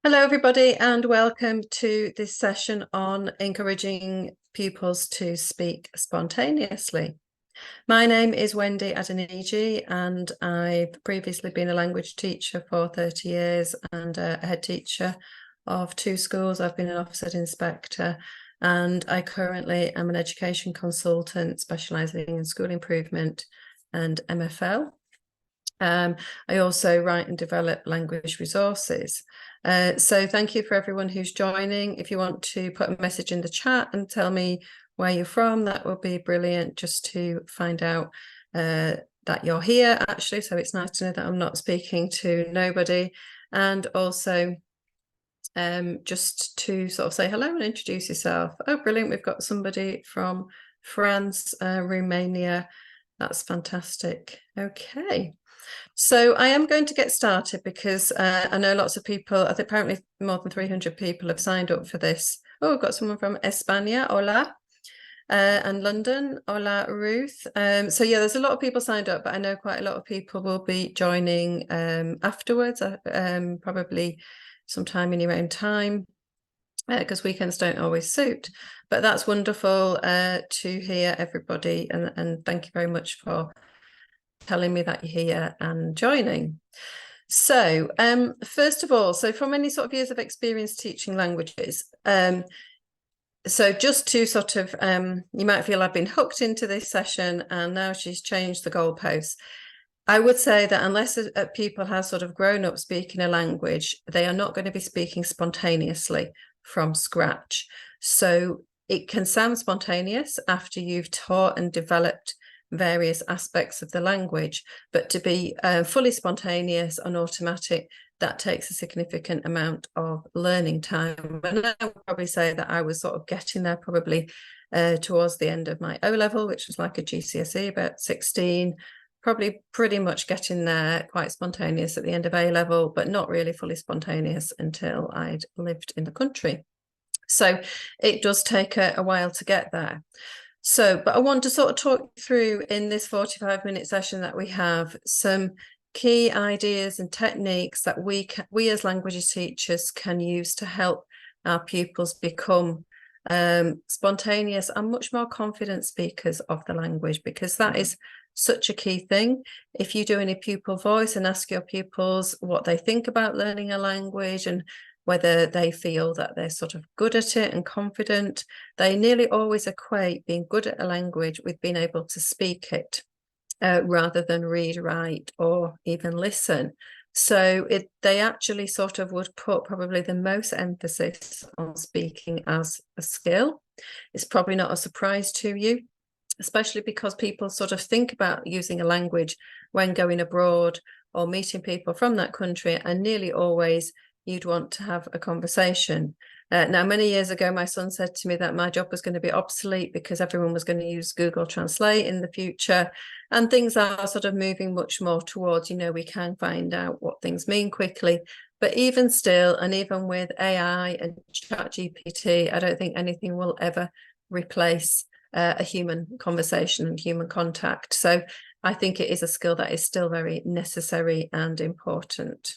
Hello, everybody, and welcome to this session on encouraging pupils to speak spontaneously. My name is Wendy Adeniji, and I've previously been a language teacher for 30 years and a head teacher of 2 schools. I've been an Ofsted inspector, and I currently am an education consultant specialising in school improvement and MFL. I also write and develop language resources. So thank you for everyone who's joining. If you want to put a message in the chat and tell me where you're from, that would be brilliant, just to find out that you're here, actually. So it's nice to know that I'm not speaking to nobody. And also just to sort of say hello and introduce yourself. Oh, brilliant. We've got somebody from France, Romania. That's fantastic. Okay. So I am going to get started because I know lots of people, I think apparently more than 300 people have signed up for this. Oh, we've got someone from España, hola, and London, hola, Ruth. So yeah, there's a lot of people signed up, but I know quite a lot of people will be joining afterwards, probably sometime in your own time, because weekends don't always suit. But that's wonderful to hear everybody, and thank you very much for telling me that you're here and joining. So first of all, so from any sort of years of experience teaching languages, so just to sort of, you might feel I've been hooked into this session and now she's changed the goalposts. I would say that unless people have sort of grown up speaking a language, they are not going to be speaking spontaneously from scratch. So it can sound spontaneous after you've taught and developed various aspects of the language, but to be fully spontaneous and automatic, that takes a significant amount of learning time. And I would probably say that I was sort of getting there probably towards the end of my O-level, which was like a GCSE, about 16, probably pretty much getting there quite spontaneous at the end of A-level, but not really fully spontaneous until I'd lived in the country. So it does take a while to get there. So, but I want to sort of talk through in this 45-minute session that we have some key ideas and techniques that we as languages teachers can use to help our pupils become spontaneous and much more confident speakers of the language, because that is such a key thing. If you do any pupil voice and ask your pupils what they think about learning a language and whether they feel that they're sort of good at it and confident, they nearly always equate being good at a language with being able to speak it rather than read, write, or even listen. So they actually sort of would put probably the most emphasis on speaking as a skill. It's probably not a surprise to you, especially because people sort of think about using a language when going abroad or meeting people from that country, and nearly always you'd want to have a conversation. Now, many years ago, my son said to me that my job was going to be obsolete because everyone was going to use Google Translate in the future. And things are sort of moving much more towards, we can find out what things mean quickly. But even still, and even with AI and ChatGPT, I don't think anything will ever replace a human conversation and human contact. So I think it is a skill that is still very necessary and important.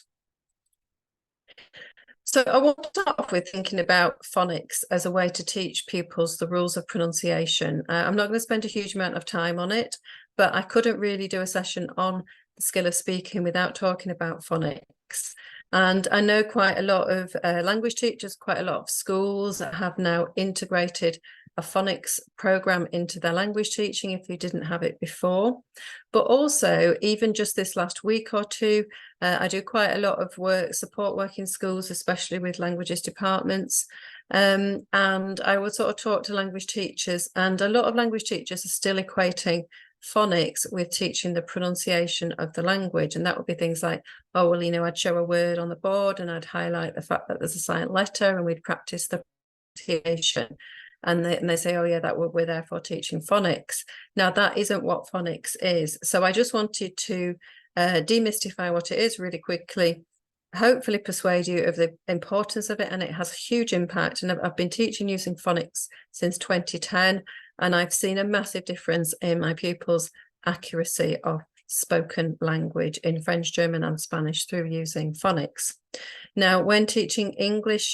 So I want to start off with thinking about phonics as a way to teach pupils the rules of pronunciation. I'm not going to spend a huge amount of time on it, but I couldn't really do a session on the skill of speaking without talking about phonics. And I know quite a lot of language teachers, quite a lot of schools that have now integrated a phonics program into their language teaching if you didn't have it before. But also, even just this last week or two, I do quite a lot of support work in schools, especially with languages departments. And I would sort of talk to language teachers, and a lot of language teachers are still equating phonics with teaching the pronunciation of the language. And that would be things like, oh, well, I'd show a word on the board and I'd highlight the fact that there's a silent letter and we'd practice the pronunciation. And they say, oh yeah, we're therefore teaching phonics. Now that isn't what phonics is. So I just wanted to demystify what it is really quickly, hopefully persuade you of the importance of it, and it has a huge impact. And I've been teaching using phonics since 2010, and I've seen a massive difference in my pupils' accuracy of spoken language in French, German and Spanish through using phonics. Now, when teaching English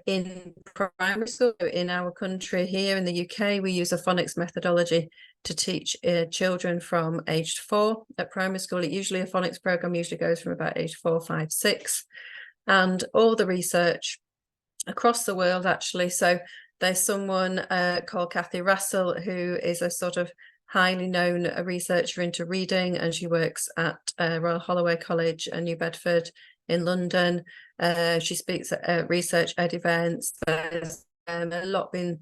in primary school in our country here in the UK, we use a phonics methodology to teach children from aged 4 at primary school. Usually a phonics program usually goes from about age 4, 5, 6. And all the research across the world, actually. So there's someone called Kathy Russell, who is a sort of highly known researcher into reading, and she works at Royal Holloway College in New Bedford in London. She speaks at research ed events. There's a lot been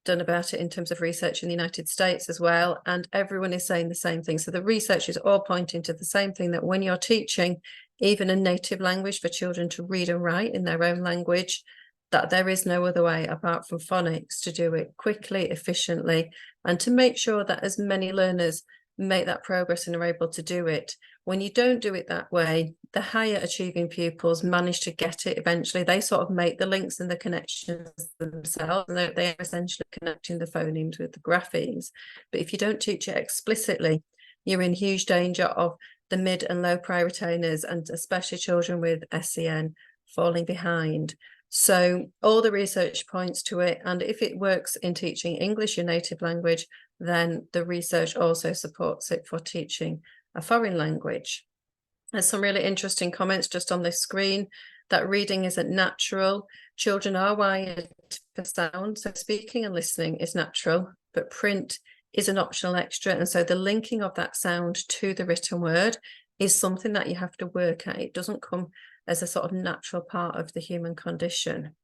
done about it in terms of research in the United States as well, and everyone is saying the same thing. So the research is all pointing to the same thing, that when you're teaching even a native language for children to read and write in their own language, that there is no other way apart from phonics to do it quickly, efficiently, and to make sure that as many learners make that progress and are able to do it. When you don't do it that way, the higher achieving pupils manage to get it eventually. They sort of make the links and the connections themselves, and they're essentially connecting the phonemes with the graphemes. But if you don't teach it explicitly, you're in huge danger of the mid and low prior retainers, and especially children with SEN, falling behind. So all the research points to it, and if it works in teaching English, your native language, then the research also supports it for teaching a foreign language. There's some really interesting comments just on this screen, that reading isn't natural. Children are wired for sound, so speaking and listening is natural, but print is an optional extra. And so the linking of that sound to the written word is something that you have to work at. It doesn't come as a sort of natural part of the human condition.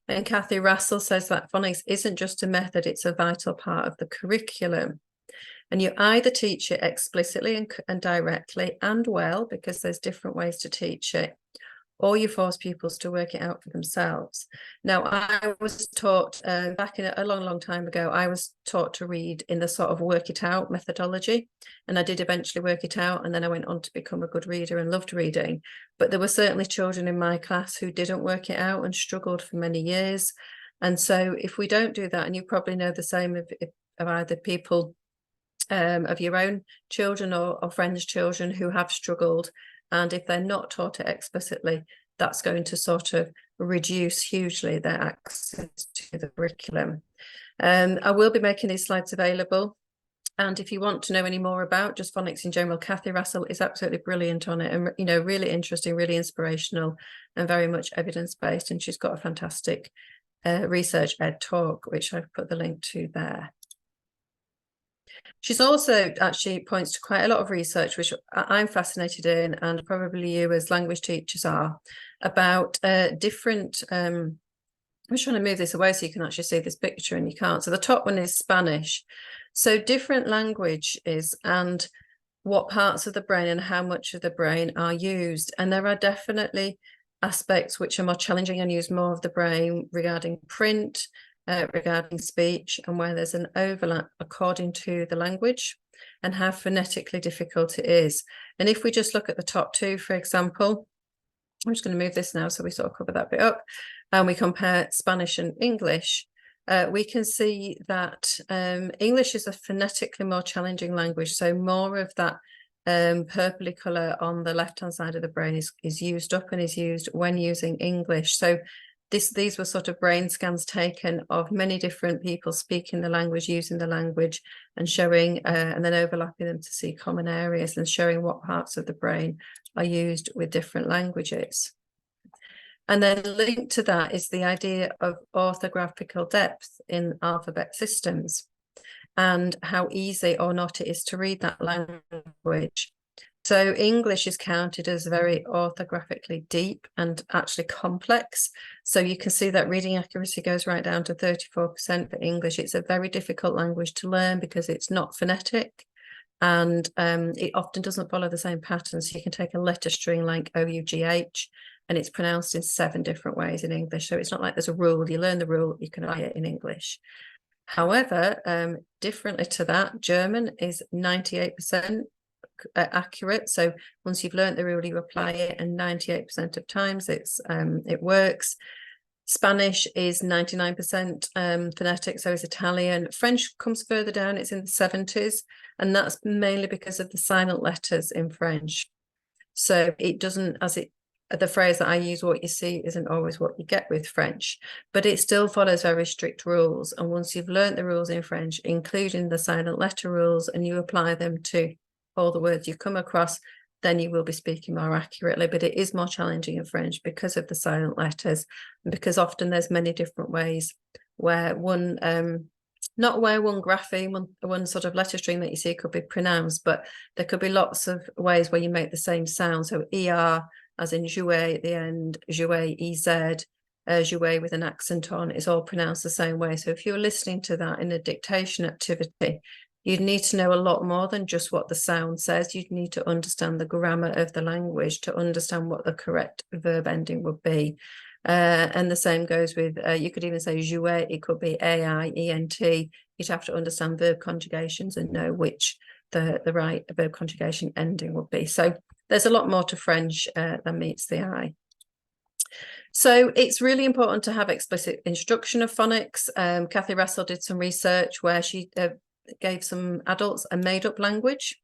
And Kathy Russell says that phonics isn't just a method, it's a vital part of the curriculum. And you either teach it explicitly and directly and well, because there's different ways to teach it, or you force pupils to work it out for themselves. Now, I was taught back in a long time ago, I was taught to read in the sort of work it out methodology, and I did eventually work it out, and then I went on to become a good reader and loved reading. But there were certainly children in my class who didn't work it out and struggled for many years. And so if we don't do that, and you probably know the same of either people of your own children or friends' children who have struggled, and if they're not taught it explicitly, that's going to sort of reduce hugely their access to the curriculum. I will be making these slides available. And if you want to know any more about just phonics in general, Kathy Russell is absolutely brilliant on it, and, you know, really interesting, really inspirational, and very much evidence-based. And she's got a fantastic research ed talk, which I've put the link to there. She's also actually points to quite a lot of research, which I'm fascinated in, and probably you as language teachers are, about different, I'm trying to move this away so you can actually see this picture, and you can't. So the top one is Spanish. So different languages and what parts of the brain and how much of the brain are used. And there are definitely aspects which are more challenging and use more of the brain regarding print, regarding speech, and where there's an overlap according to the language and how phonetically difficult it is. And if we just look at the top two, for example, I'm just going to move this now so we sort of cover that bit up, and we compare Spanish and English, we can see that English is a phonetically more challenging language. So more of that purpley colour on the left-hand side of the brain is used up and is used when using English. So these were sort of brain scans taken of many different people speaking the language, using the language, and showing and then overlapping them to see common areas and showing what parts of the brain are used with different languages. And then linked to that is the idea of orthographical depth in alphabet systems and how easy or not it is to read that language. So English is counted as very orthographically deep and actually complex. So you can see that reading accuracy goes right down to 34% for English. It's a very difficult language to learn because it's not phonetic, and it often doesn't follow the same patterns. So you can take a letter string like OUGH, and it's pronounced in 7 different ways in English. So it's not like there's a rule. You learn the rule, you can apply it in English. However, differently to that, German is 98% accurate. So once you've learned the rule, you apply it, and 98% of times it works. Spanish is 99% phonetic, so is Italian. French comes further down, it's in the 70s, and that's mainly because of the silent letters in French. So it doesn't, the phrase that I use, what you see isn't always what you get with French, but it still follows very strict rules. And once you've learnt the rules in French, including the silent letter rules, and you apply them to all the words you come across, then you will be speaking more accurately. But it is more challenging in French because of the silent letters, and because often there's many different ways where one, not where one grapheme, one sort of letter string that you see could be pronounced, but there could be lots of ways where you make the same sound. So ER, as in jouer at the end, jouer, EZ, jouer with an accent on, is all pronounced the same way. So if you're listening to that in a dictation activity, you'd need to know a lot more than just what the sound says. You'd need to understand the grammar of the language to understand what the correct verb ending would be. And the same goes with, you could even say jouer, it could be AI, ENT. You'd have to understand verb conjugations and know which the right verb conjugation ending would be. So there's a lot more to French than meets the eye. So it's really important to have explicit instruction of phonics. Kathy Russell did some research where she gave some adults a made-up language,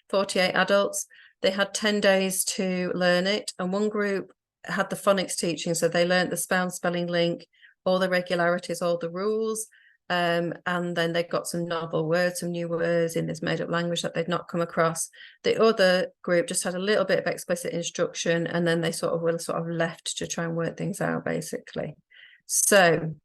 48 adults. They had 10 days to learn it, and one group had the phonics teaching, so they learned the sound spelling link, all the regularities, all the rules, and then they got some novel words, some new words in this made-up language that they'd not come across. The other group just had a little bit of explicit instruction, and then they were left to try and work things out, basically. So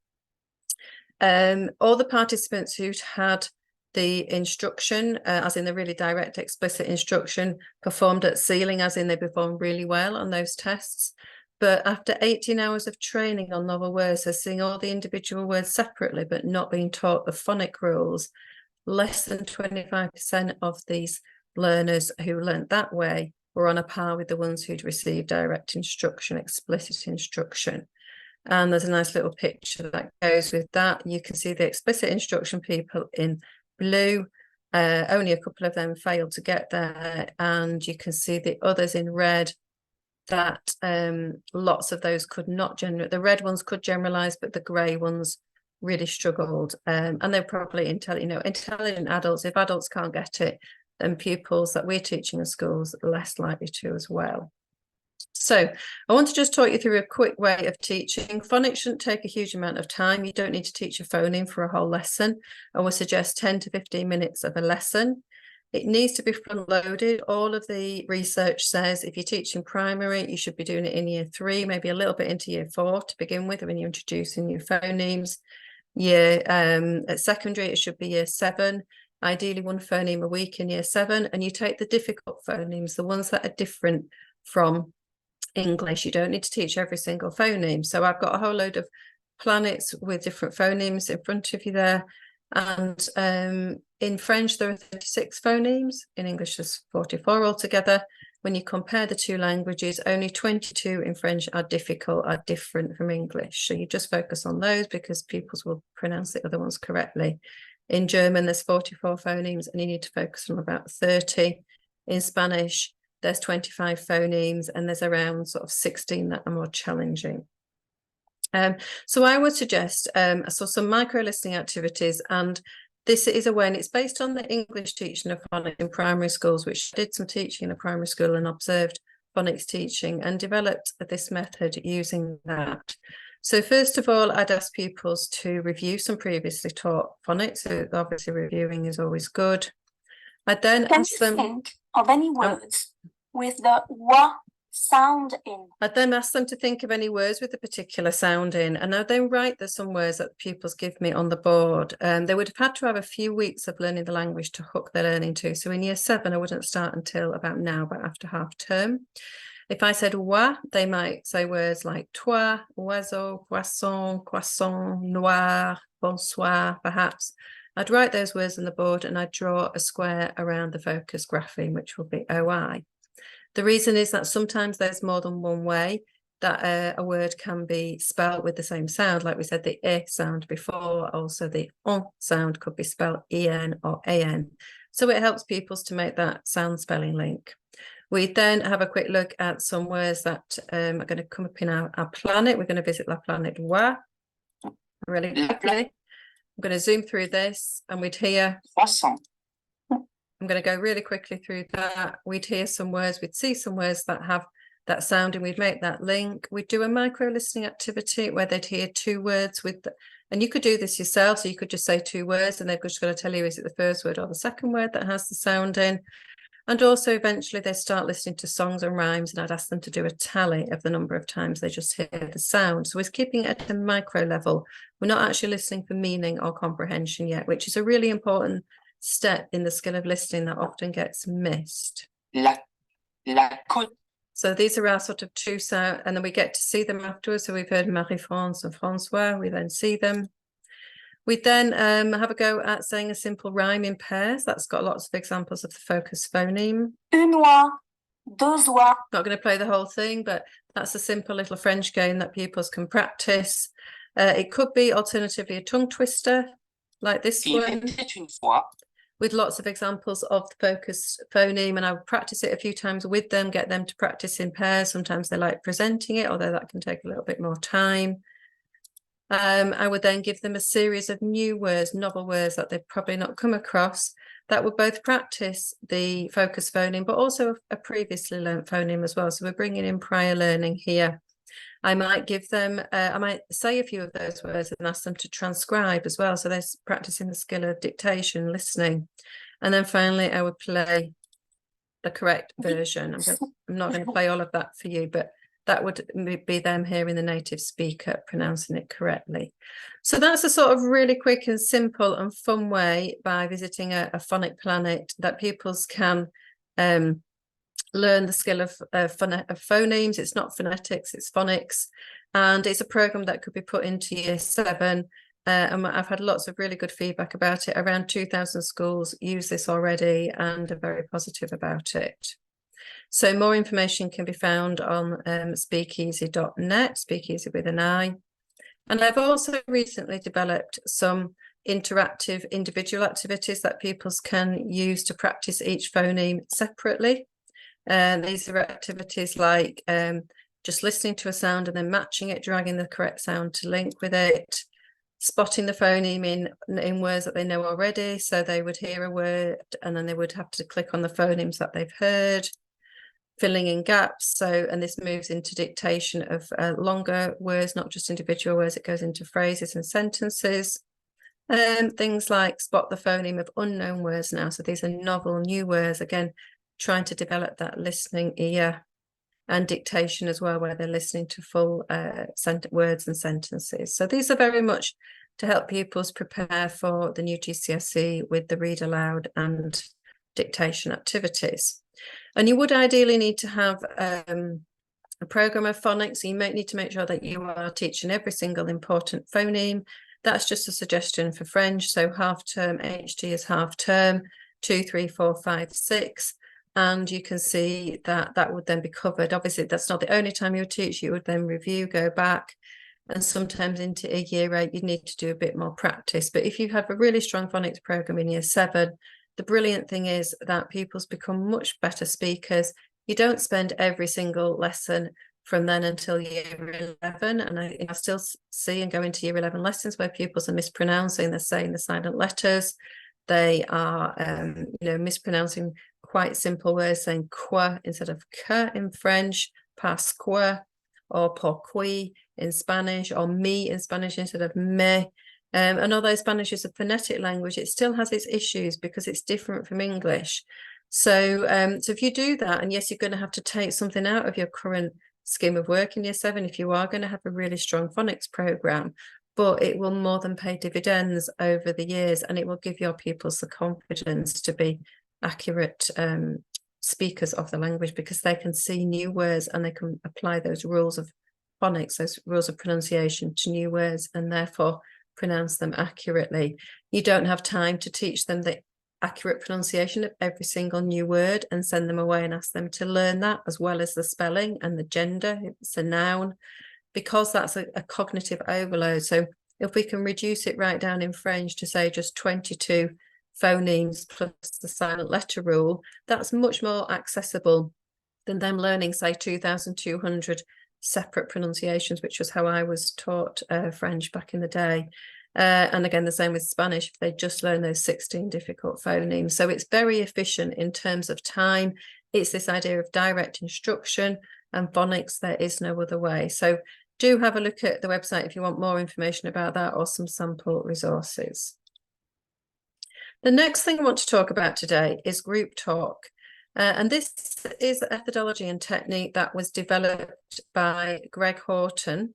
all the participants who'd had the instruction, as in the really direct, explicit instruction, performed at ceiling, as in they performed really well on those tests. But after 18 hours of training on novel words, so seeing all the individual words separately, but not being taught the phonic rules, less than 25% of these learners who learnt that way were on a par with the ones who'd received direct instruction, explicit instruction. And there's a nice little picture that goes with that. You can see the explicit instruction people in blue. Only a couple of them failed to get there, and you can see the others in red, that lots of those could not generate. The red ones could generalize, but the grey ones really struggled. And they're probably intelligent adults. If adults can't get it, then pupils that we're teaching in schools are less likely to as well. So I want to just talk you through a quick way of teaching. Phonics shouldn't take a huge amount of time. You don't need to teach a phoneme for a whole lesson. I would suggest 10 to 15 minutes of a lesson. It needs to be front loaded. All of the research says if you're teaching primary, you should be doing it in year 3, maybe a little bit into year 4 to begin with, when you're introducing new phonemes. At secondary, it should be year 7. Ideally 1 phoneme a week in year 7, and you take the difficult phonemes, the ones that are different from English. You don't need to teach every single phoneme. So I've got a whole load of planets with different phonemes in front of you there. And in French, there are 36 phonemes. In English, there's 44 altogether. When you compare the two languages, only 22 in French are difficult, are different from English. So you just focus on those because pupils will pronounce the other ones correctly. In German, there's 44 phonemes, and you need to focus on about 30. In Spanish, there's 25 phonemes, and there's around 16 that are more challenging. So I would suggest some micro listening activities, and this is it's based on the English teaching of phonics in primary schools, which I did some teaching in a primary school and observed phonics teaching and developed this method using that. So first of all, I'd ask pupils to review some previously taught phonics. So obviously reviewing is always good. I'd then ask them, think of any words with the wa sound in. I'd then ask them to think of any words with a particular sound in, and I'd then write some words that the pupils give me on the board. They would have had to have a few weeks of learning the language to hook their learning to. So in year 7, I wouldn't start until about now, but after half term. If I said wa, they might say words like toi, oiseau, poisson, croissant, noir, bonsoir, perhaps. I'd write those words on the board, and I'd draw a square around the focus grapheme, which will be OI. The reason is that sometimes there's more than one way that a word can be spelled with the same sound. Like we said, the I sound before, also the on sound could be spelled EN or AN. So it helps pupils to make that sound spelling link. We then have a quick look at some words that are going to come up in our planet. We're going to visit la planète Wa really quickly. I'm going to zoom through this and we'd hear 300. I'm going to go really quickly through that. We'd hear some words, we'd see some words that have that sound and we'd make that link. We'd do a micro listening activity where they'd hear two words and you could do this yourself. So you could just say two words and they've just got to tell you, is it the first word or the second word that has the sound in? And also eventually they start listening to songs and rhymes and I'd ask them to do a tally of the number of times they just hear the sound. So we're keeping it at the micro level. We're not actually listening for meaning or comprehension yet, which is a really important step in the skill of listening that often gets missed. So these are our sort of two sound, and then we get to see them afterwards. So we've heard Marie-France and Francois, we then see them. We then have a go at saying a simple rhyme in pairs. That's got lots of examples of the focus phoneme. Une oie, deux oies. Not going to play the whole thing, but that's a simple little French game that pupils can practice. It could be alternatively a tongue twister, like this one, with lots of examples of the focus phoneme, and I would practice it a few times with them, get them to practice in pairs. Sometimes they like presenting it, although that can take a little bit more time. I would then give them a series of new words, novel words that they've probably not come across, that would both practice the focus phoneme, but also a previously learnt phoneme as well. So we're bringing in prior learning here. I might give them, I might say a few of those words and ask them to transcribe as well. So they're practicing the skill of dictation, listening. And then finally, I would play the correct version. I'm not going to play all of that for you, but that would be them hearing the native speaker pronouncing it correctly. So that's a sort of really quick and simple and fun way by visiting a phonic planet that pupils can learn the skill of phonemes. It's not phonetics, it's phonics. And it's a program that could be put into year 7. And I've had lots of really good feedback about it. Around 2,000 schools use this already and are very positive about it. So more information can be found on speakeasy.net, speakeasy with an I. And I've also recently developed some interactive individual activities that pupils can use to practice each phoneme separately. These are activities like just listening to a sound and then matching it, dragging the correct sound to link with it, spotting the phoneme in words that they know already. So they would hear a word and then they would have to click on the phonemes that they've heard, filling in gaps. So, and this moves into dictation of longer words, not just individual words, it goes into phrases and sentences. Things like spot the phoneme of unknown words now. So these are novel new words, again, trying to develop that listening ear, and dictation as well, where they're listening to full words and sentences. So these are very much to help pupils prepare for the new GCSE with the read aloud and dictation activities. And you would ideally need to have a program of phonics. So you might need to make sure that you are teaching every single important phoneme. That's just a suggestion for French. So half term, HT is half term, 2, 3, 4, 5, 6. And you can see that that would then be covered. Obviously, that's not the only time you would teach. You would then review, go back. And sometimes into a year 8, you'd need to do a bit more practice. But if you have a really strong phonics program in year 7, the brilliant thing is that pupils become much better speakers. You don't spend every single lesson from then until year 11. And I still see and go into year 11 lessons where pupils are mispronouncing, they're saying the silent letters. They are, mispronouncing quite simple words, saying quoi instead of que in French, parce quoi, or pourquoi in Spanish, or me in Spanish instead of me. And although Spanish is a phonetic language, it still has its issues because it's different from English. So, so if you do that, and yes, you're going to have to take something out of your current scheme of work in year 7 if you are going to have a really strong phonics program, but it will more than pay dividends over the years, and it will give your pupils the confidence to be accurate speakers of the language, because they can see new words and they can apply those rules of phonics, those rules of pronunciation to new words, and therefore pronounce them accurately. You don't have time to teach them the accurate pronunciation of every single new word and send them away and ask them to learn that, as well as the spelling and the gender, if it's a noun, because that's a cognitive overload. So if we can reduce it right down in French to say just 22 phonemes plus the silent letter rule, that's much more accessible than them learning, say, 2,200 separate pronunciations, which was how I was taught French back in the day. And again, the same with Spanish, if they just learn those 16 difficult phonemes. So it's very efficient in terms of time. It's this idea of direct instruction, and phonics, there is no other way. So do have a look at the website if you want more information about that, or some sample resources. The next thing I want to talk about today is group talk. And this is a methodology and technique that was developed by Greg Horton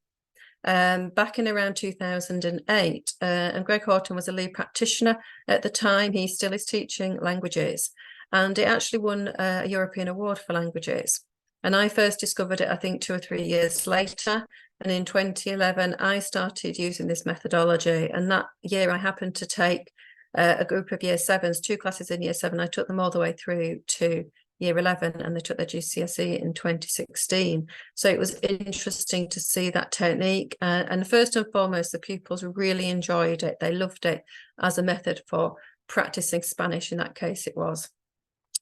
back in around 2008. And Greg Horton was a lead practitioner at the time. He still is teaching languages. And it actually won a European award for languages. And I first discovered it, I think, 2 or 3 years later. And in 2011, I started using this methodology. And that year I happened to take a group of year 7s, 2 classes in year 7. I took them all the way through to year 11, and they took their GCSE in 2016. So it was interesting to see that technique. And first and foremost, the pupils really enjoyed it. They loved it as a method for practicing Spanish. In that case, it was.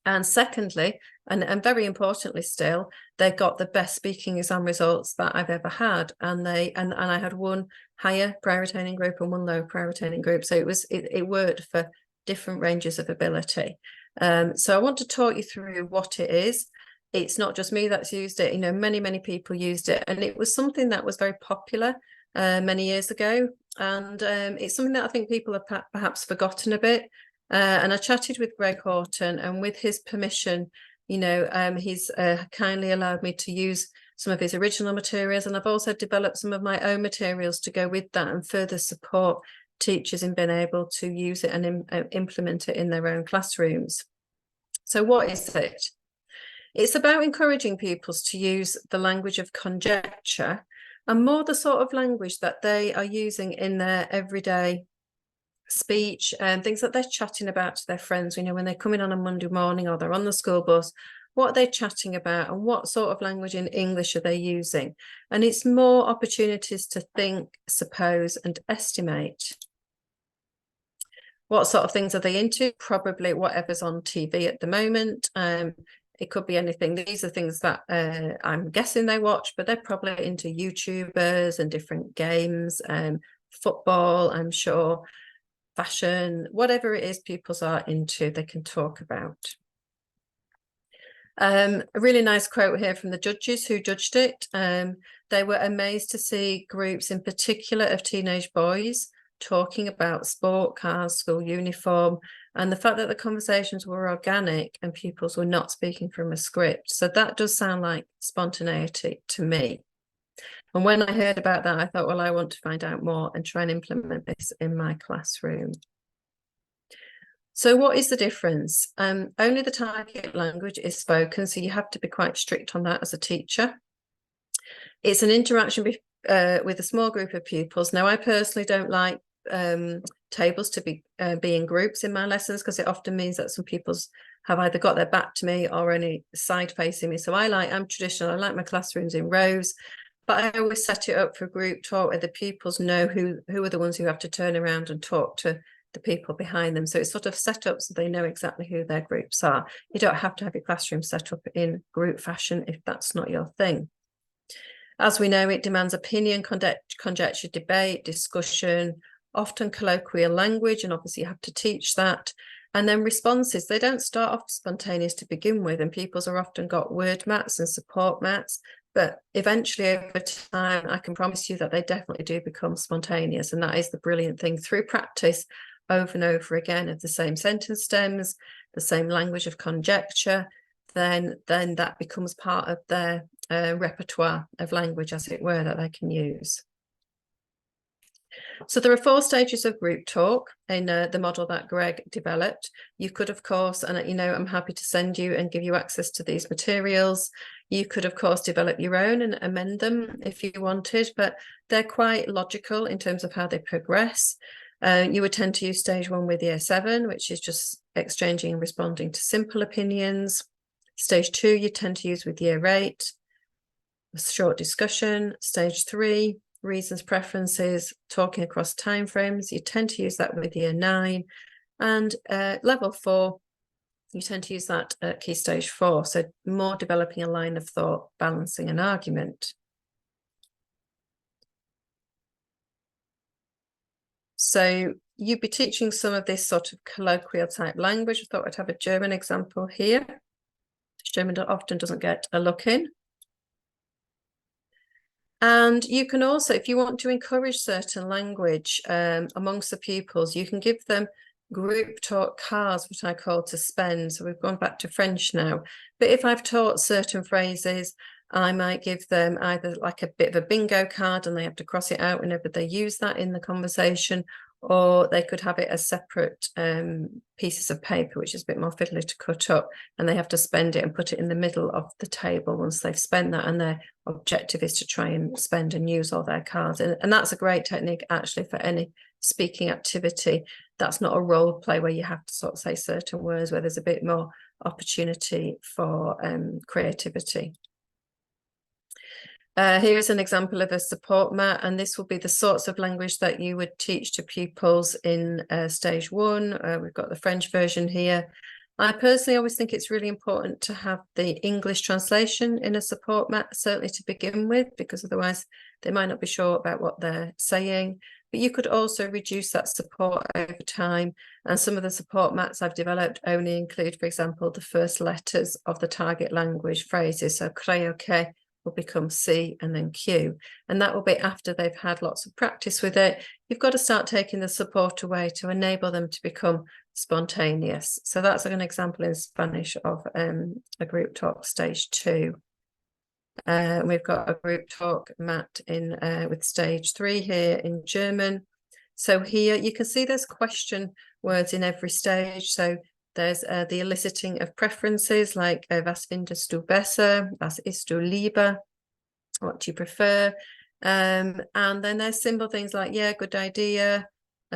And secondly, and very importantly still, they got the best speaking exam results that I've ever had. And I had 1 higher prior retaining group and 1 low prior retaining group. So it worked for different ranges of ability. So I want to talk you through what it is. It's not just me that's used it, many people used it, and it was something that was very popular many years ago. And it's something that I think people have perhaps forgotten a bit. And I chatted with Greg Horton, and with his permission, he's kindly allowed me to use some of his original materials, and I've also developed some of my own materials to go with that and further support teachers in being able to use it and implement it in their own classrooms. So what is it? It's about encouraging pupils to use the language of conjecture, and more the sort of language that they are using in their everyday speech, and things that they're chatting about to their friends, when they come in on a Monday morning or they're on the school bus. What are they chatting about, and what sort of language in English are they using? And it's more opportunities to think, suppose, and estimate. What sort of things are they into? Probably whatever's on TV at the moment. It could be anything. These are things that I'm guessing they watch, but they're probably into YouTubers and different games, football, I'm sure, fashion, whatever it is pupils are into, they can talk about. A really nice quote here from the judges who judged it. They were amazed to see groups in particular of teenage boys talking about sport, cars, school uniform, and the fact that the conversations were organic and pupils were not speaking from a script. So that does sound like spontaneity to me. And when I heard about that, I thought, well, I want to find out more and try and implement this in my classroom. So what is the difference? Only the target language is spoken, so you have to be quite strict on that as a teacher. It's an interaction with a small group of pupils. Now, I personally don't like tables to be in groups in my lessons, because it often means that some pupils have either got their back to me or only side facing me. So I'm traditional. I like my classrooms in rows, but I always set it up for group talk where the pupils know who are the ones who have to turn around and talk to the people behind them. So it's sort of set up so they know exactly who their groups are. You don't have to have your classroom set up in group fashion if that's not your thing. As we know, it demands opinion, conjecture, debate, discussion, often colloquial language, and obviously you have to teach that. And then responses, they don't start off spontaneous to begin with, and pupils are often got word mats and support mats, but eventually over time, I can promise you that they definitely do become spontaneous. And that is the brilliant thing. Through practice over and over again of the same sentence stems, the same language of conjecture, then that becomes part of their repertoire of language, as it were, that they can use. So there are 4 stages of group talk in the model that Greg developed. You could, of course, and I'm happy to send you and give you access to these materials. You could, of course, develop your own and amend them if you wanted, but they're quite logical in terms of how they progress. You would tend to use stage 1 with year 7, which is just exchanging and responding to simple opinions. Stage 2, you tend to use with year 8, a short discussion. Stage 3, reasons, preferences, talking across timeframes. You tend to use that with year 9. And level 4, You tend to use that at Key Stage 4, so more developing a line of thought, balancing an argument. So you'd be teaching some of this sort of colloquial type language. I thought I'd have a German example here. German often doesn't get a look in. And you can also, if you want to encourage certain language amongst the pupils, you can give them group talk cards, what I call to spend. So we've gone back to French now. But if I've taught certain phrases, I might give them either like a bit of a bingo card and they have to cross it out whenever they use that in the conversation, or they could have it as separate pieces of paper, which is a bit more fiddly to cut up, and they have to spend it and put it in the middle of the table once they've spent that, and their objective is to try and spend and use all their cards. And that's a great technique actually for any speaking activity. That's not a role play where you have to sort of say certain words, where there's a bit more opportunity for creativity. Here is an example of a support mat, and this will be the sorts of language that you would teach to pupils in stage 1. We've got the French version here. I personally always think it's really important to have the English translation in a support mat, certainly to begin with, because otherwise they might not be sure about what they're saying. But you could also reduce that support over time. And some of the support mats I've developed only include, for example, the first letters of the target language phrases. So creo que will become C and then Q. And that will be after they've had lots of practice with it. You've got to start taking the support away to enable them to become spontaneous. So that's an example in Spanish of a group talk stage 2. We've got a group talk mat in with stage 3 here in German. So here you can see there's question words in every stage. So there's the eliciting of preferences like was findest du besser, was isst du lieber, what do you prefer? And then there's simple things like, yeah, good idea.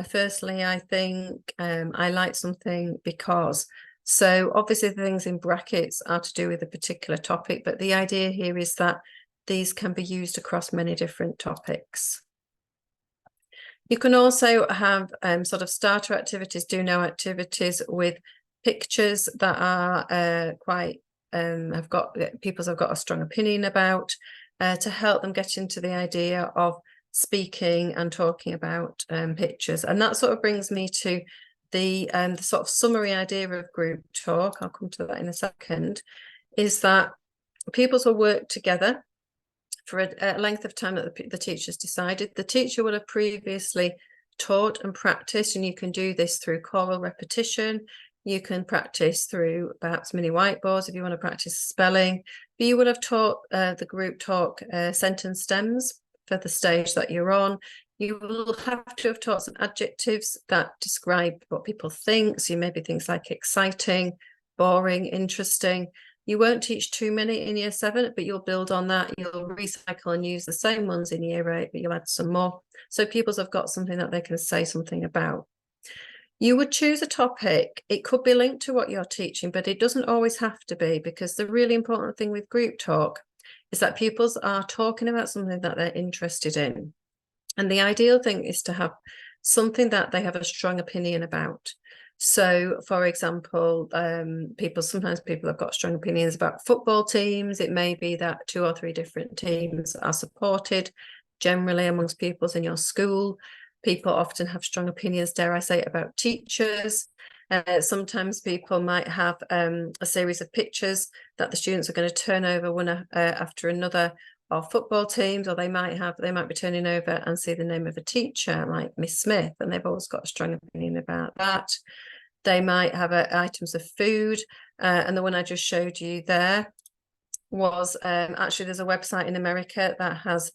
Firstly, I think I like something because. So obviously the things in brackets are to do with a particular topic, but the idea here is that these can be used across many different topics. You can also have sort of starter activities, do know activities with pictures that are quite pupils have got a strong opinion about, to help them get into the idea of speaking and talking about pictures. And that sort of brings me to the sort of summary idea of group talk. I'll come to that in a second. Is that pupils will work together for a length of time that the teacher's decided. The teacher will have previously taught and practiced, and you can do this through choral repetition. You can practice through perhaps mini whiteboards if you want to practice spelling. But you would have taught the group talk sentence stems for the stage that you're on. You will have to have taught some adjectives that describe what people think. So maybe things like exciting, boring, interesting. You won't teach too many in year 7, but you'll build on that. You'll recycle and use the same ones in year 8, but you'll add some more. So pupils have got something that they can say something about. You would choose a topic. It could be linked to what you're teaching, but it doesn't always have to be, because the really important thing with group talk is that pupils are talking about something that they're interested in. And the ideal thing is to have something that they have a strong opinion about. So, for example, sometimes people have got strong opinions about football teams. It may be that 2 or 3 different teams are supported generally amongst pupils in your school. People often have strong opinions, dare I say, about teachers. Sometimes people might have a series of pictures that the students are going to turn over one after another of football teams, or they might be turning over and see the name of a teacher like Miss Smith, and they've always got a strong opinion about that. They might have items of food, and the one I just showed you there was actually there's a website in America that has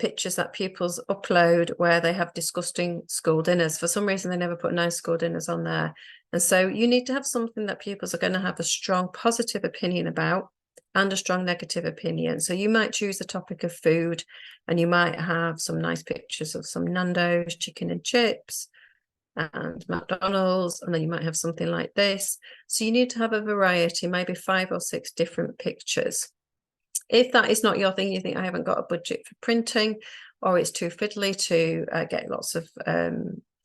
pictures that pupils upload where they have disgusting school dinners. For some reason, they never put nice school dinners on there. And so you need to have something that pupils are going to have a strong positive opinion about and a strong negative opinion. So you might choose the topic of food, and you might have some nice pictures of some Nando's chicken and chips and McDonald's, and then you might have something like this. So you need to have a variety, maybe 5 or 6 different pictures. If that is not your thing, you think I haven't got a budget for printing, or it's too fiddly to get lots of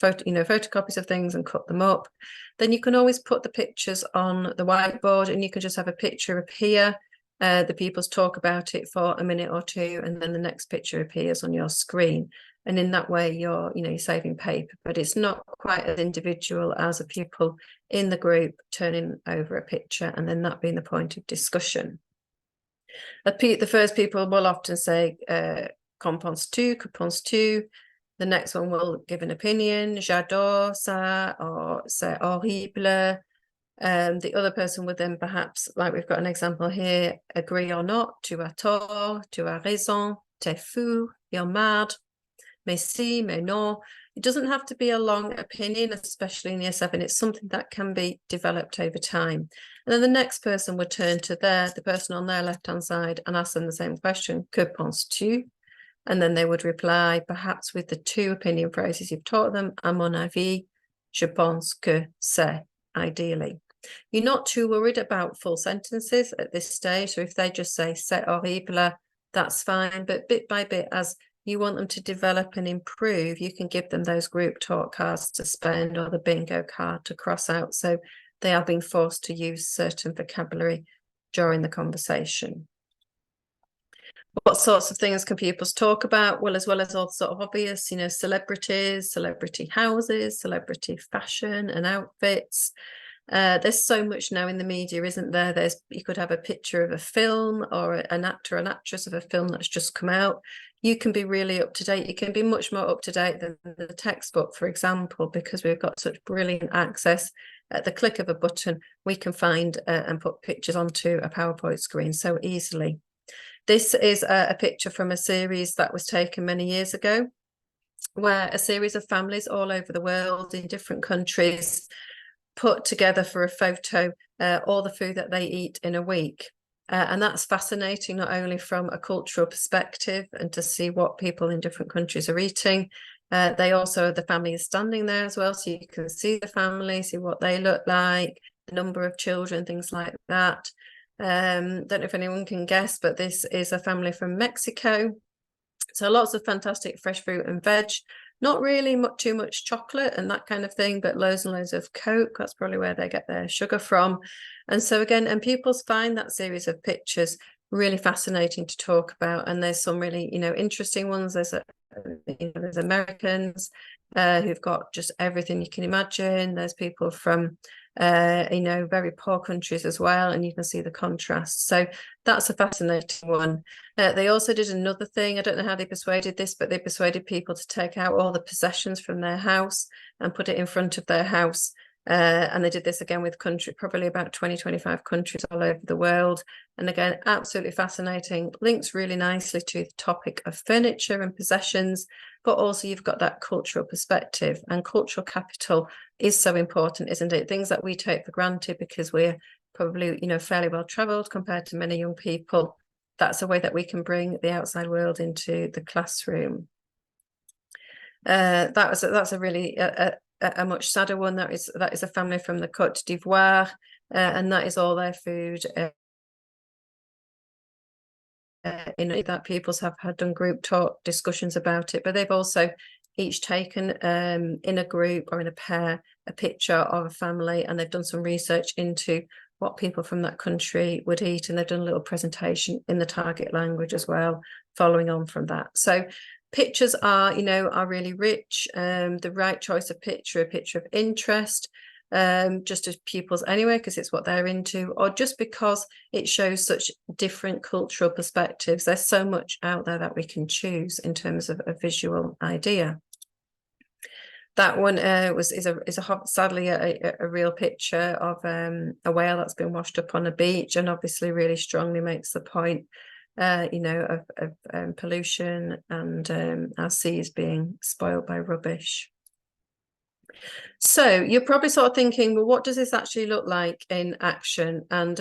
photocopies of things and cut them up. Then you can always put the pictures on the whiteboard, and you can just have a picture appear. The pupils talk about it for a minute or two, and then the next picture appears on your screen. And in that way, you're saving paper, but it's not quite as individual as a pupil in the group turning over a picture and then that being the point of discussion. The first people will often say, qu'en penses-tu, que penses-tu? The next one will give an opinion, j'adore ça, or c'est horrible. The other person would then perhaps, like we've got an example here, agree or not, tu as tort, tu as raison, t'es fou, you're mad, mais si, mais non. It doesn't have to be a long opinion, especially in year 7. It's something that can be developed over time. And then the next person would turn to the person on their left-hand side and ask them the same question, que penses-tu? And then they would reply, perhaps with the 2 opinion phrases you've taught them, à mon avis, je pense que c'est, ideally. You're not too worried about full sentences at this stage. So if they just say, c'est horrible, that's fine. But bit by bit, as you want them to develop and improve, you can give them those group talk cards to spend or the bingo card to cross out. So they are being forced to use certain vocabulary during the conversation. What sorts of things can pupils talk about? Well, as well as all sort of obvious, celebrities, celebrity houses, celebrity fashion and outfits. There's so much now in the media, isn't there? You could have a picture of a film or an actor and actress of a film that's just come out. You can be really up to date. You can be much more up to date than the textbook, for example, because we've got such brilliant access. At the click of a button, we can find and put pictures onto a PowerPoint screen so easily. This is a picture from a series that was taken many years ago, where a series of families all over the world in different countries put together for a photo all the food that they eat in a week. And that's fascinating, not only from a cultural perspective and to see what people in different countries are eating. The family is standing there as well, so you can see the family, see what they look like, the number of children, things like that. Don't know if anyone can guess, but this is a family from Mexico. So lots of fantastic fresh fruit and veg. Not really too much chocolate and that kind of thing, but loads and loads of Coke. That's probably where they get their sugar from. And so again, and pupils find that series of pictures really fascinating to talk about. And there's some really, interesting ones. There's Americans who've got just everything you can imagine. There's people from very poor countries as well, and you can see the contrast. So that's a fascinating one. They also did another thing. I don't know how they persuaded this, but they persuaded people to take out all the possessions from their house and put it in front of their house. And they did this again with probably about 20-25 countries all over the world. And again, absolutely fascinating. Links really nicely to the topic of furniture and possessions, but also you've got that cultural perspective, and cultural capital is so important, isn't it? Things that we take for granted because we're probably, fairly well traveled compared to many young people. That's a way that we can bring the outside world into the classroom. That's a really a much sadder one. That is a family from the Côte d'Ivoire, and that is all their food. That pupils have done group talk discussions about it, but they've also each taken in a group or in a pair a picture of a family, and they've done some research into what people from that country would eat, and they've done a little presentation in the target language as well, following on from that. So pictures are really rich. The right choice of picture, a picture of interest, just as pupils anyway, because it's what they're into, or just because it shows such different cultural perspectives. There's so much out there that we can choose in terms of a visual idea. That one is sadly a real picture of a whale that's been washed up on a beach, and obviously really strongly makes the point of pollution and our seas being spoiled by rubbish. So you're probably sort of thinking, well, what does this actually look like in action? And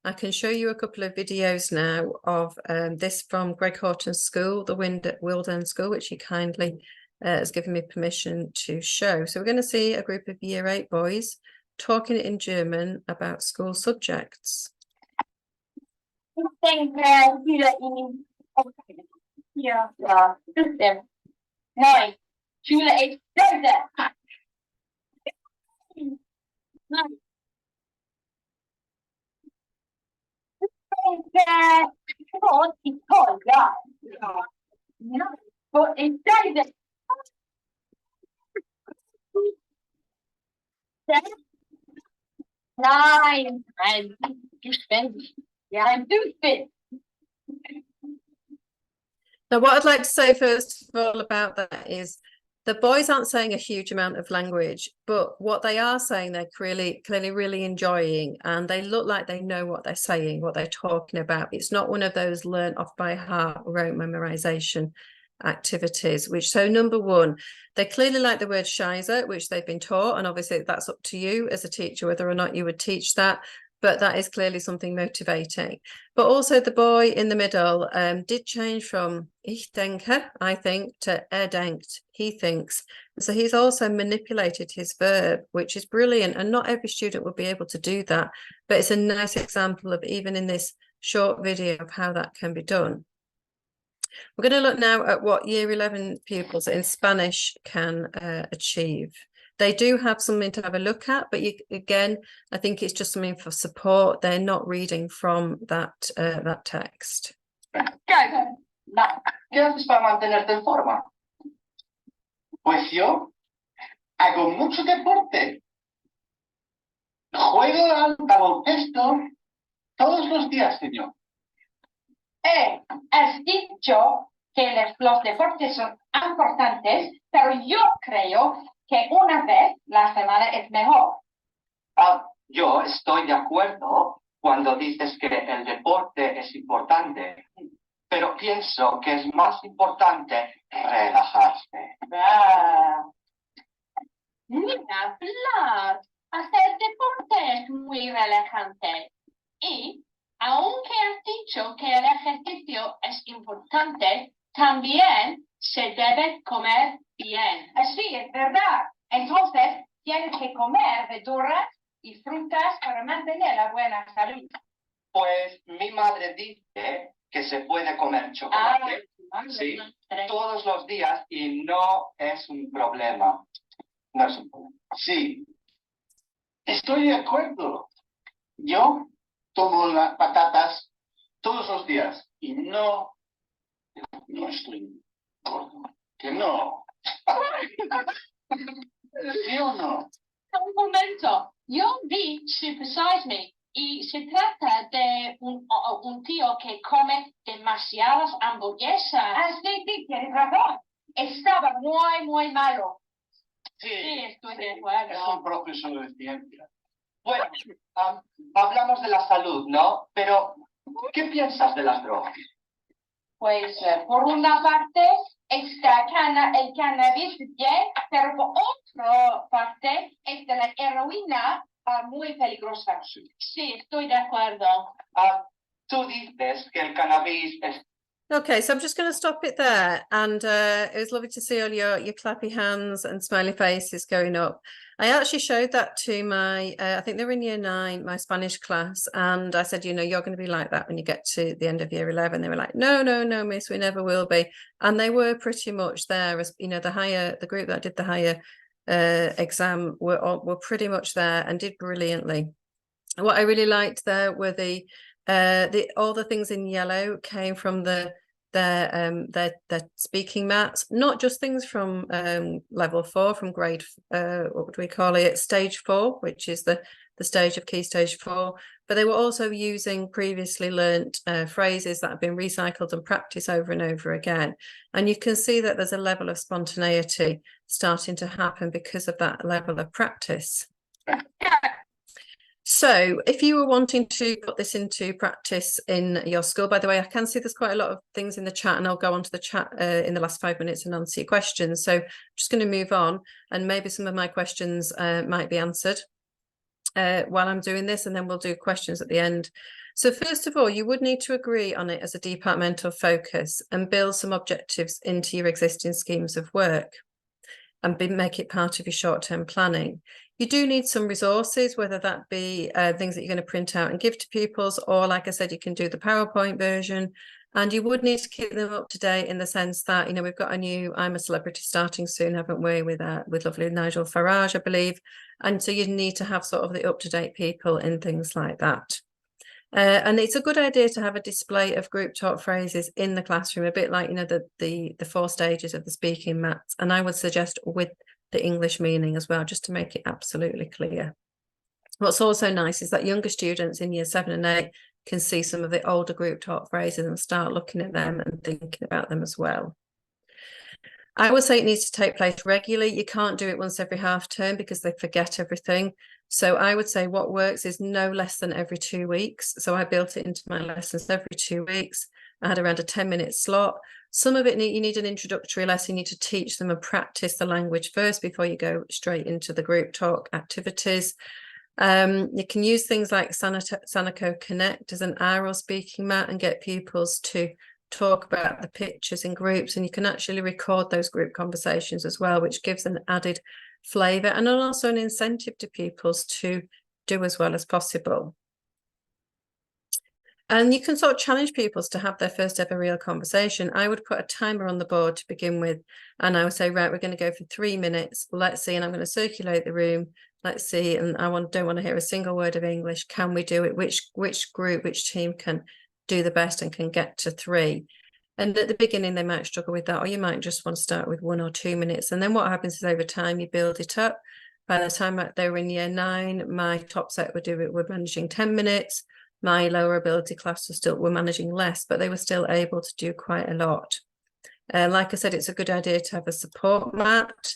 I can show you a couple of videos now of this from Greg Horton's school, the Wilden School, which he kindly has given me permission to show. So we're going to see a group of Year 8 boys talking in German about school subjects. Ich denke, wieder in ja, System. 9. Schule ist Nine. I'm stupid. Now, what I'd like to say first of all about that is the boys aren't saying a huge amount of language, but what they are saying, they're clearly really enjoying, and they look like they know what they're saying, what they're talking about. It's not one of those learn off by heart, rote memorization activities, which, so number one, they clearly like the word Scheisse, which they've been taught, and obviously that's up to you as a teacher whether or not you would teach that, but that is clearly something motivating. But also the boy in the middle did change from ich denke, I think, to denkt, he thinks. So he's also manipulated his verb, which is brilliant, and not every student would be able to do that, but it's a nice example of, even in this short video, of how that can be done. We're going to look now at what Year 11 pupils in Spanish can achieve. They do have something to have a look at, but again, I think it's just something for support. They're not reading from that text. ¿Qué haces para mantenerte en forma? Pues yo hago mucho deporte. Juego al baloncesto todos los días, señor. Has dicho que los deportes son importantes, pero yo creo que una vez la semana es mejor. Yo estoy de acuerdo cuando dices que el deporte es importante, pero pienso que es más importante relajarse. Mira, Vlad, hacer deporte es muy relajante. Y aunque has dicho que el ejercicio es importante, también se debe comer bien. Sí, es verdad. Entonces, tienes que comer verduras y frutas para mantener la buena salud. Pues mi madre dice que se puede comer chocolate, sí, todos los días, y no es un problema. No es un problema. Sí, estoy de acuerdo. Yo tomo las patatas todos los días y no estoy gordo. Que no. ¿Sí o no? Un momento, yo vi Super Size Me y se trata de un tío que come demasiadas hamburguesas. Sí, tienes razón. Estaba muy malo. Sí, estoy de acuerdo. Es un profesor de ciencia. Bueno, hablamos de la salud, ¿no? Pero, ¿qué piensas de las drogas? Pues, por una parte, está el cannabis bien, pero por otra parte, está la heroína muy peligrosa. Sí, estoy de acuerdo. Tú dices que el cannabis es... Okay, so I'm just going to stop it there, and it was lovely to see all your clappy hands and smiley faces going up. I actually showed that to my, I think they were in Year 9, my Spanish class, and I said, you know, you're going to be like that when you get to the end of Year 11. They were like, no, miss, we never will be. And they were pretty much there, as you know, the group that did the higher exam were pretty much there and did brilliantly. What I really liked there were all the things in yellow came from their speaking mats, not just things from level 4, from grade what would we call it, stage 4, which is the stage of Key Stage 4, but they were also using previously learnt phrases that have been recycled and practiced over and over again, and you can see that there's a level of spontaneity starting to happen because of that level of practice. So if you were wanting to put this into practice in your school, by the way, I can see there's quite a lot of things in the chat, and I'll go on to the chat in the last 5 minutes and answer your questions. So I'm just going to move on, and maybe some of my questions might be answered while I'm doing this, and then we'll do questions at the end. So first of all, you would need to agree on it as a departmental focus and build some objectives into your existing schemes of work and make it part of your short-term planning. You do need some resources, whether that be things that you're going to print out and give to pupils, or like I said, you can do the PowerPoint version And you would need to keep them up to date in the sense that, you know, we've got a new I'm a Celebrity starting soon, haven't we, with lovely Nigel Farage, I believe. And so you need to have sort of the up-to-date people in things like that. And it's a good idea to have a display of group talk phrases in the classroom, a bit like, you know, the 4 stages of the speaking mats. And I would suggest with the English meaning as well, just to make it absolutely clear. What's also nice is that younger students in year 7 and 8 can see some of the older group talk phrases and start looking at them and thinking about them as well. I would say it needs to take place regularly. You can't do it once every half term because they forget everything. So I would say what works is no less than every 2 weeks. So I built it into my lessons every 2 weeks. I had around a 10-minute slot. Some of it you need an introductory lesson. You need to teach them and practice the language first before you go straight into the group talk activities. You can use things like Sanico Connect as an oral speaking mat and get pupils to talk about the pictures in groups, and you can actually record those group conversations as well, which gives an added flavour and also an incentive to pupils to do as well as possible. And you can sort of challenge pupils to have their first ever real conversation. I would put a timer on the board to begin with, and I would say, right, we're going to go for 3 minutes. Let's see, and I'm going to circulate the room. Let's see, and don't want to hear a single word of English. Can we do it? Which group, which team can do the best and can get to 3? And at the beginning, they might struggle with that, or you might just want to start with 1 or 2 minutes. And then what happens is over time, you build it up. By the time they were in year 9, my top set would do it. We're managing 10 minutes. My lower ability class were managing less, but they were still able to do quite a lot. Like I said, it's a good idea to have a support mat.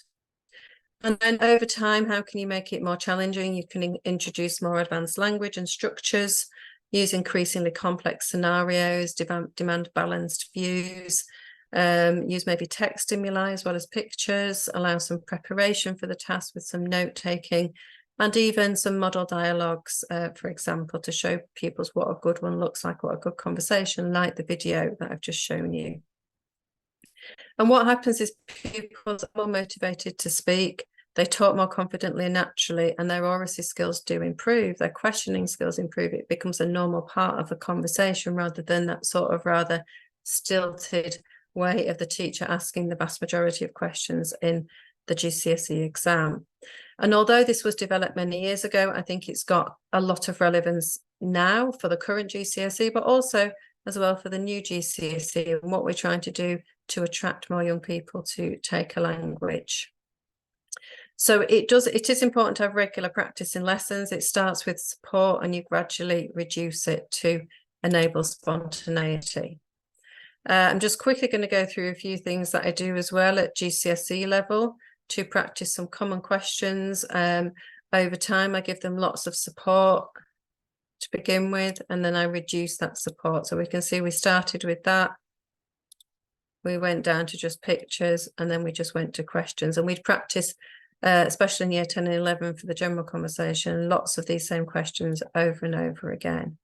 And then over time, how can you make it more challenging? You can introduce more advanced language and structures, use increasingly complex scenarios, demand balanced views, use maybe text stimuli as well as pictures, allow some preparation for the task with some note taking, and even some model dialogues, for example, to show pupils what a good one looks like, what a good conversation, like the video that I've just shown you. And what happens is pupils are more motivated to speak, they talk more confidently and naturally, and their oracy skills do improve, their questioning skills improve. It becomes a normal part of a conversation rather than that sort of rather stilted way of the teacher asking the vast majority of questions in the GCSE exam. And although this was developed many years ago, I think it's got a lot of relevance now for the current GCSE, but also as well for the new GCSE and what we're trying to do to attract more young people to take a language. So it is important to have regular practice in lessons. It starts with support and you gradually reduce it to enable spontaneity. I'm just quickly going to go through a few things that I do as well at GCSE level to practice some common questions. Over time, I give them lots of support to begin with, and then I reduce that support. So we can see we started with that. We went down to just pictures, and then we just went to questions. And we'd practice, especially in year 10 and 11 for the general conversation, lots of these same questions over and over again.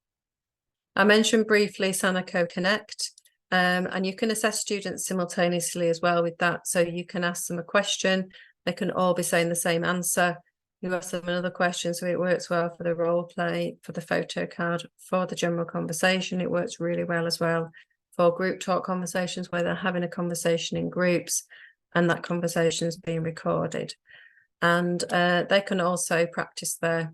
I mentioned briefly Sanico Connect. And you can assess students simultaneously as well with that. So you can ask them a question, they can all be saying the same answer. You ask them another question, so it works well for the role play, for the photo card, for the general conversation. It works really well as well for group talk conversations where they're having a conversation in groups and that conversation is being recorded. And they can also practice their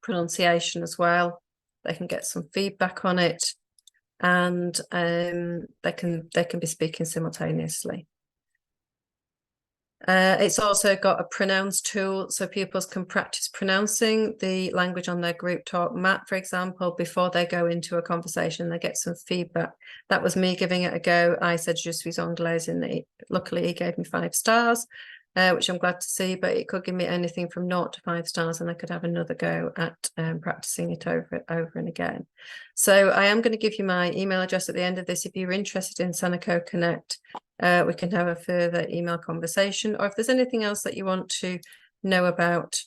pronunciation as well. They can get some feedback on it. And they can be speaking simultaneously. It's also got a pronounce tool, so pupils can practice pronouncing the language on their group talk mat, for example, before they go into a conversation. They get some feedback. That was me giving it a go. I said je suis anglaise, and luckily he gave me 5 stars, which I'm glad to see, but it could give me anything from 0 to 5 stars, and I could have another go at practicing it over and again. So I am going to give you my email address at the end of this. If you're interested in Sanico Connect, we can have a further email conversation, or if there's anything else that you want to know about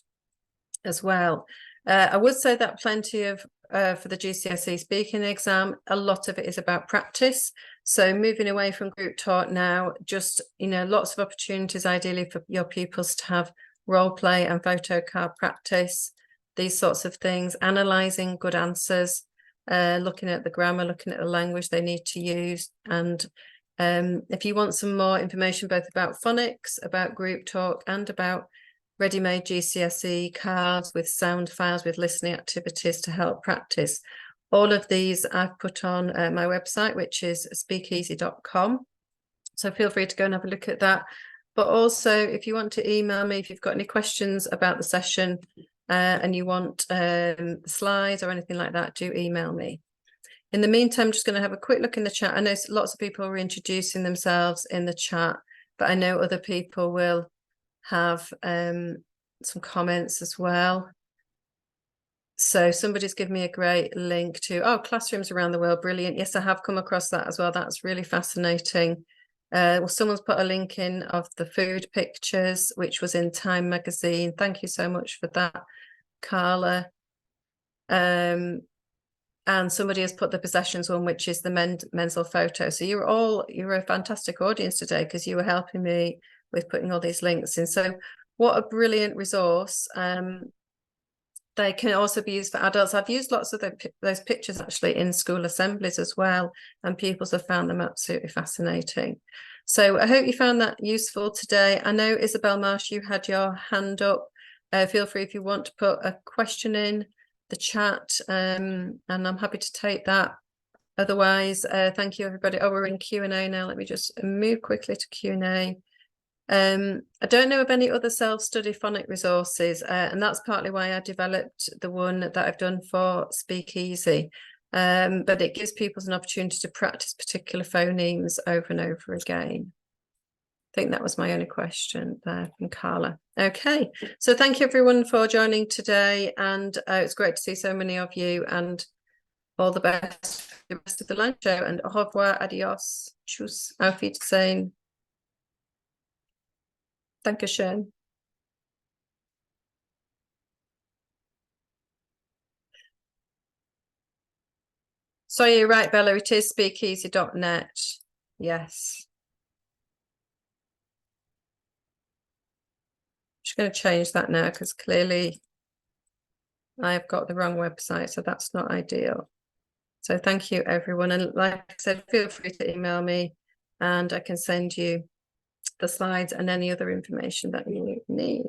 as well. I would say that plenty of for the GCSE speaking exam, a lot of it is about practice. So moving away from group talk now, just, lots of opportunities ideally for your pupils to have role play and photo card practice, these sorts of things, analysing good answers, looking at the grammar, looking at the language they need to use. And if you want some more information both about phonics, about group talk, and about ready-made GCSE cards with sound files with listening activities to help practice, all of these I've put on my website, which is speakeasy.com. So feel free to go and have a look at that. But also, if you want to email me, if you've got any questions about the session and you want slides or anything like that, do email me. In the meantime, I'm just going to have a quick look in the chat. I know lots of people are introducing themselves in the chat, but I know other people will have some comments as well. So somebody's given me a great link to, classrooms around the world. Brilliant. Yes, I have come across that as well. That's really fascinating. Well, someone's put a link in of the food pictures, which was in Time magazine. Thank you so much for that, Carla. And somebody has put the possessions one, which is the mental photo. So you're a fantastic audience today because you were helping me with putting all these links in. So what a brilliant resource. They can also be used for adults. I've used lots of those pictures actually in school assemblies as well, and pupils have found them absolutely fascinating. So I hope you found that useful today. I know, Isabel Marsh, you had your hand up. Feel free if you want to put a question in the chat, and I'm happy to take that. Otherwise, thank you, everybody. Oh, we're in Q&A now. Let me just move quickly to Q&A. I don't know of any other self-study phonic resources, and that's partly why I developed the one that I've done for Speakeasy, but it gives people an opportunity to practice particular phonemes over and over again. I think that was my only question there from Carla. Okay, so thank you everyone for joining today, and it's great to see so many of you, and all the best for the rest of the lunch show, and au revoir, adios, tschüss, auf Wiedersehen. Dankeschön. So you're right, Bella, it is speakeasy.net. Yes. Just going to change that now because clearly I've got the wrong website, so that's not ideal. So thank you, everyone. And like I said, feel free to email me and I can send you the slides and any other information that you need.